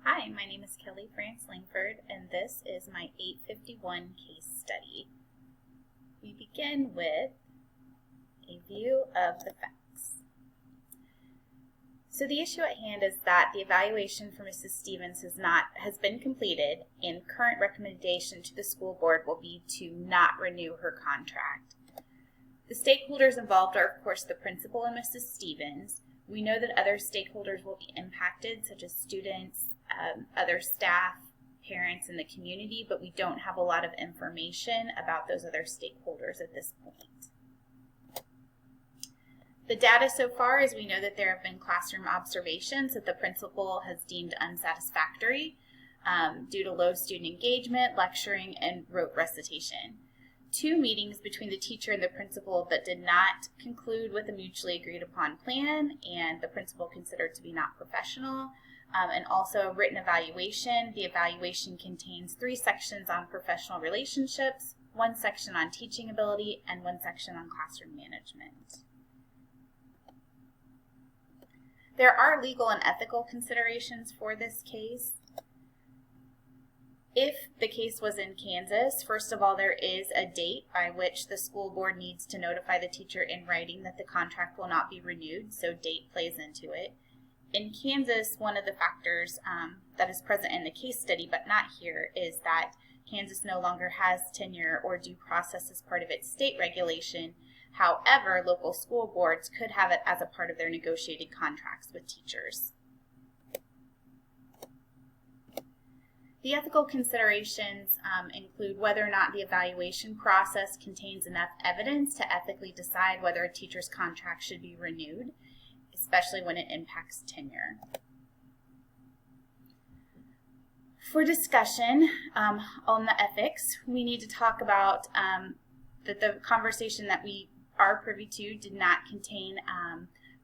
Hi, my name is Kelly Frantz-Langford, and this is my 851 case study. We begin with a view of the facts. So the issue at hand is that the evaluation for Mrs. Stevens has been completed, and current recommendation to the school board will be to not renew her contract. The stakeholders involved are, of course, the principal and Mrs. Stevens. We know that other stakeholders will be impacted, such as students, other staff, parents in the community, but we don't have a lot of information about those other stakeholders at this point. The data so far is we know that there have been classroom observations that the principal has deemed unsatisfactory due to low student engagement, lecturing, and rote recitation. 2 meetings between the teacher and the principal that did not conclude with a mutually agreed upon plan, and the principal considered to be not professional. And also a written evaluation. The evaluation contains 3 sections on professional relationships, 1 section on teaching ability, and 1 section on classroom management. There are legal and ethical considerations for this case. If the case was in Kansas, first of all, there is a date by which the school board needs to notify the teacher in writing that the contract will not be renewed, so date plays into it. In Kansas, one of the factors that is present in the case study, but not here, is that Kansas no longer has tenure or due process as part of its state regulation. However, local school boards could have it as a part of their negotiated contracts with teachers. The ethical considerations include whether or not the evaluation process contains enough evidence to ethically decide whether a teacher's contract should be renewed, especially when it impacts tenure. For discussion on the ethics, we need to talk about that the conversation that we are privy to did not contain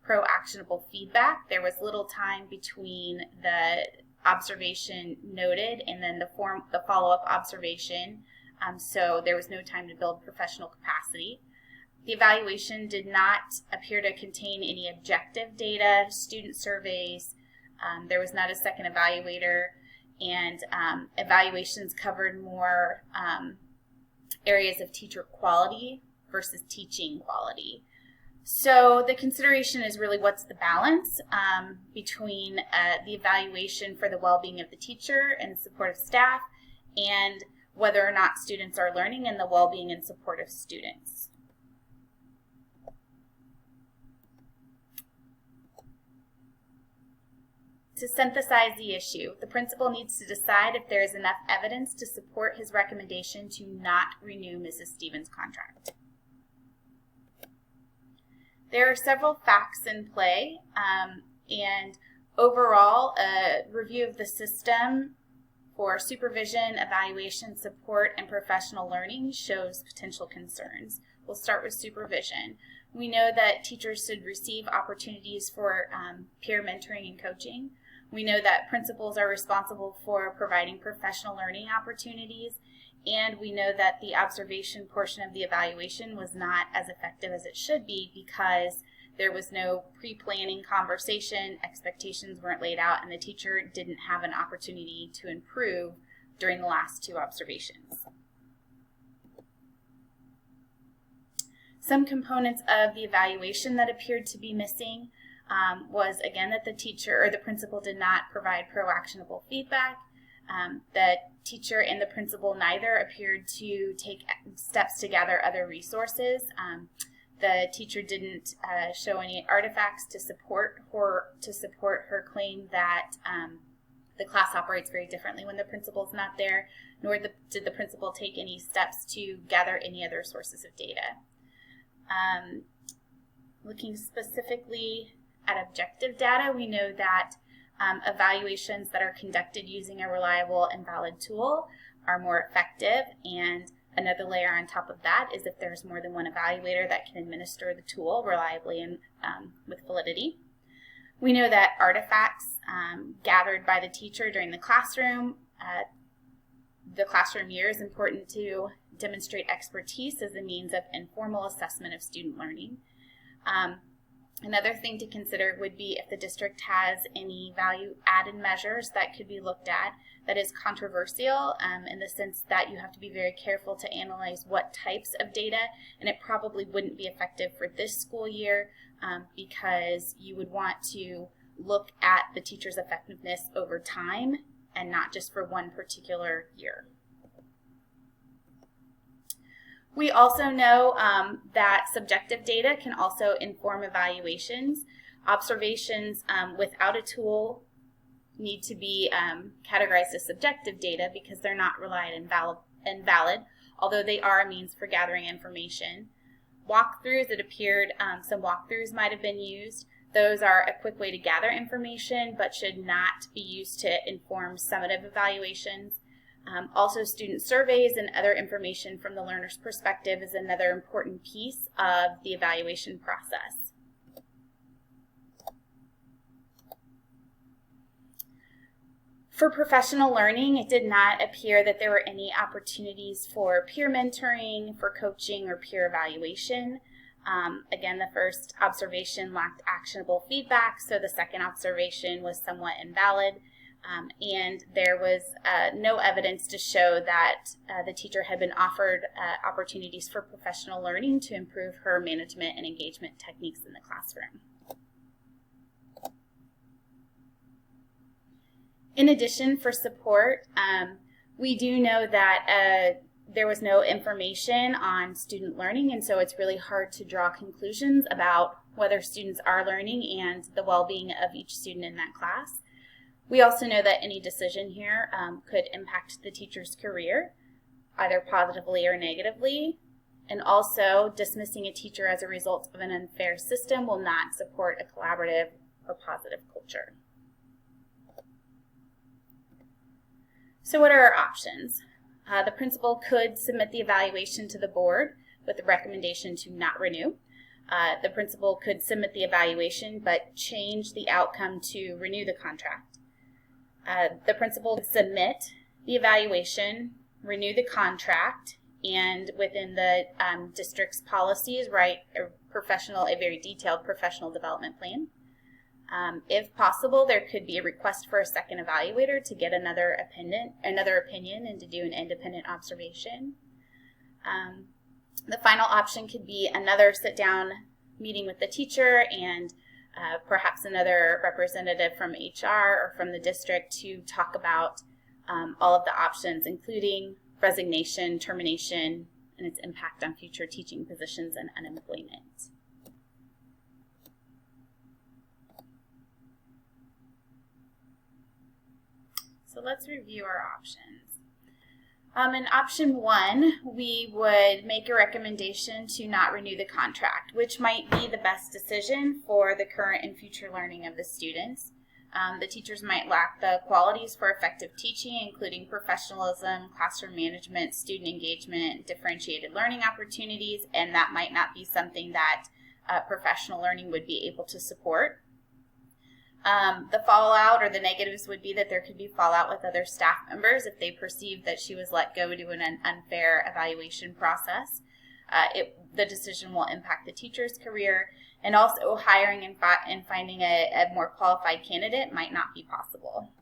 pro-actionable feedback. There was little time between the observation noted and then the follow-up observation, so there was no time to build professional capacity. The evaluation did not appear to contain any objective data, student surveys. There was not a second evaluator, and evaluations covered more areas of teacher quality versus teaching quality. So the consideration is really what's the balance between the evaluation for the well-being of the teacher and support of staff, and whether or not students are learning and the well-being and support of students. To synthesize the issue, the principal needs to decide if there is enough evidence to support his recommendation to not renew Mrs. Stevens' contract. There are several facts in play, and overall, a review of the system for supervision, evaluation, support, and professional learning shows potential concerns. We'll start with supervision. We know that teachers should receive opportunities for peer mentoring and coaching. We know that principals are responsible for providing professional learning opportunities, and we know that the observation portion of the evaluation was not as effective as it should be because there was no pre-planning conversation, expectations weren't laid out, and the teacher didn't have an opportunity to improve during the last 2 observations. Some components of the evaluation that appeared to be missing was, again, that the teacher or the principal did not provide pro-actionable feedback. The teacher and the principal neither appeared to take steps to gather other resources. The teacher didn't show any artifacts to support her claim that the class operates very differently when the principal's not there, nor did the principal take any steps to gather any other sources of data. Looking specifically at objective data, we know that evaluations that are conducted using a reliable and valid tool are more effective, and another layer on top of that is if there's more than one evaluator that can administer the tool reliably and with validity. We know that artifacts gathered by the teacher during the classroom year is important to demonstrate expertise as a means of informal assessment of student learning. Another thing to consider would be if the district has any value-added measures that could be looked at that is controversial in the sense that you have to be very careful to analyze what types of data, and it probably wouldn't be effective for this school year because you would want to look at the teacher's effectiveness over time and not just for one particular year. We also know that subjective data can also inform evaluations. Observations without a tool need to be categorized as subjective data because they're not reliable and valid, although they are a means for gathering information. Walkthroughs, it appeared some walkthroughs might have been used. Those are a quick way to gather information but should not be used to inform summative evaluations. Also, student surveys and other information from the learner's perspective is another important piece of the evaluation process. For professional learning, it did not appear that there were any opportunities for peer mentoring, for coaching, or peer evaluation. Again, the first observation lacked actionable feedback, so the second observation was somewhat invalid. And there was no evidence to show that the teacher had been offered opportunities for professional learning to improve her management and engagement techniques in the classroom. In addition, for support, we do know that there was no information on student learning, and so it's really hard to draw conclusions about whether students are learning and the well-being of each student in that class. We also know that any decision here could impact the teacher's career, either positively or negatively, and also dismissing a teacher as a result of an unfair system will not support a collaborative or positive culture. So what are our options? The principal could submit the evaluation to the board with the recommendation to not renew. The principal could submit the evaluation but change the outcome to renew the contract. The principal would submit the evaluation, renew the contract, and within the district's policies, write a very detailed professional development plan. If possible, there could be a request for a second evaluator to get another opinion and to do an independent observation. The final option could be another sit-down meeting with the teacher and perhaps another representative from HR or from the district to talk about all of the options, including resignation, termination, and its impact on future teaching positions and unemployment. So let's review our options. In option 1, we would make a recommendation to not renew the contract, which might be the best decision for the current and future learning of the students. The teachers might lack the qualities for effective teaching, including professionalism, classroom management, student engagement, differentiated learning opportunities, and that might not be something that professional learning would be able to support. The fallout or the negatives would be that there could be fallout with other staff members if they perceived that she was let go due to an unfair evaluation process. The decision will impact the teacher's career, and also hiring and finding a more qualified candidate might not be possible.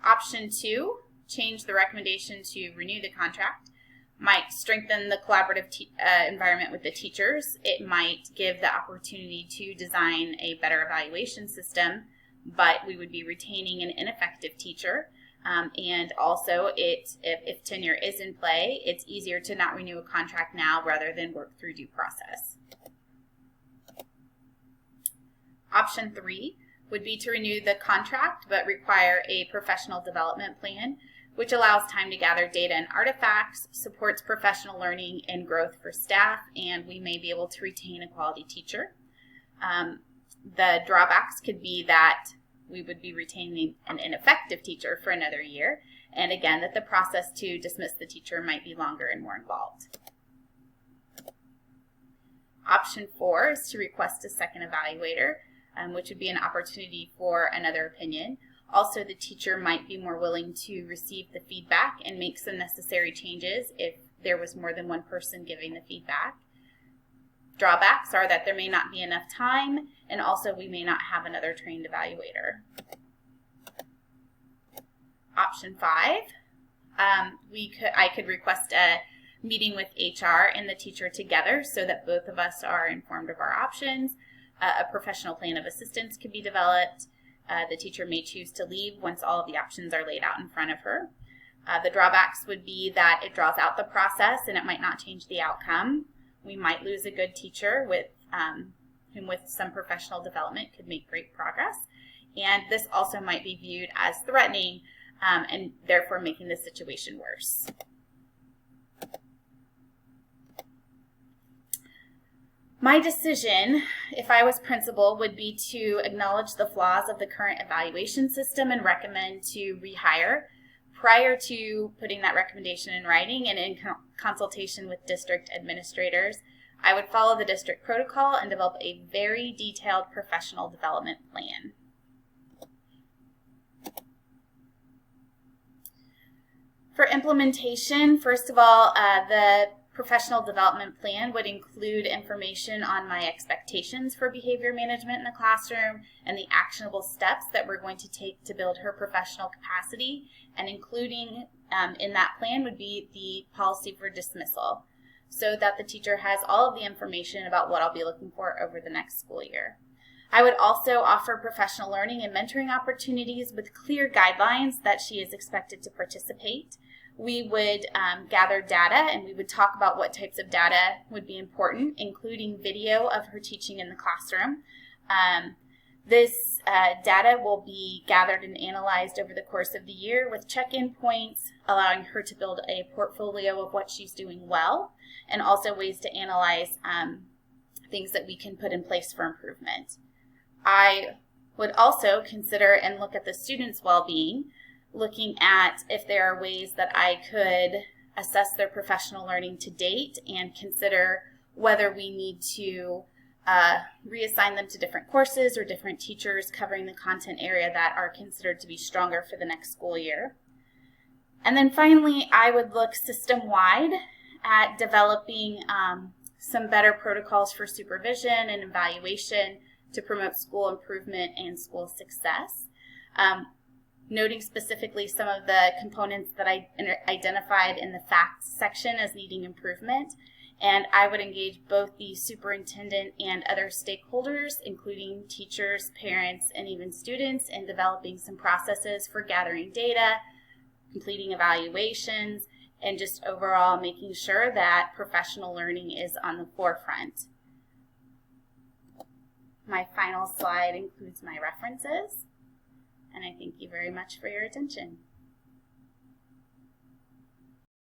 Option 2, change the recommendation to renew the contract, might strengthen the collaborative environment with the teachers. It might give the opportunity to design a better evaluation system, but we would be retaining an ineffective teacher. And also, if tenure is in play, it's easier to not renew a contract now rather than work through due process. Option 3 would be to renew the contract but require a professional development plan, which allows time to gather data and artifacts, supports professional learning and growth for staff, and we may be able to retain a quality teacher. The drawbacks could be that we would be retaining an ineffective teacher for another year, and again, that the process to dismiss the teacher might be longer and more involved. Option 4 is to request a second evaluator, which would be an opportunity for another opinion. Also, the teacher might be more willing to receive the feedback and make some necessary changes if there was more than one person giving the feedback. drawbacks are that there may not be enough time, and also we may not have another trained evaluator. Option 5, I could request a meeting with HR and the teacher together so that both of us are informed of our options. A professional plan of assistance could be developed. The teacher may choose to leave once all of the options are laid out in front of her. The drawbacks would be that it draws out the process and it might not change the outcome. We might lose a good teacher whom with some professional development could make great progress. And this also might be viewed as threatening and therefore making the situation worse. My decision, if I was principal, would be to acknowledge the flaws of the current evaluation system and recommend to rehire. Prior to putting that recommendation in writing and in consultation with district administrators, I would follow the district protocol and develop a very detailed professional development plan. For implementation, first of all, the professional development plan would include information on my expectations for behavior management in the classroom and the actionable steps that we're going to take to build her professional capacity, and including in that plan would be the policy for dismissal, so that the teacher has all of the information about what I'll be looking for over the next school year. I would also offer professional learning and mentoring opportunities with clear guidelines that she is expected to participate. We would gather data, and we would talk about what types of data would be important, including video of her teaching in the classroom. This data will be gathered and analyzed over the course of the year with check-in points, allowing her to build a portfolio of what she's doing well, and also ways to analyze things that we can put in place for improvement. I would also consider and look at the students' well-being, looking at if there are ways that I could assess their professional learning to date and consider whether we need to reassign them to different courses or different teachers covering the content area that are considered to be stronger for the next school year. And then finally, I would look system-wide at developing some better protocols for supervision and evaluation to promote school improvement and school success. Noting specifically some of the components that I identified in the facts section as needing improvement. And I would engage both the superintendent and other stakeholders, including teachers, parents, and even students, in developing some processes for gathering data, completing evaluations, and just overall making sure that professional learning is on the forefront. My final slide includes my references. And I thank you very much for your attention.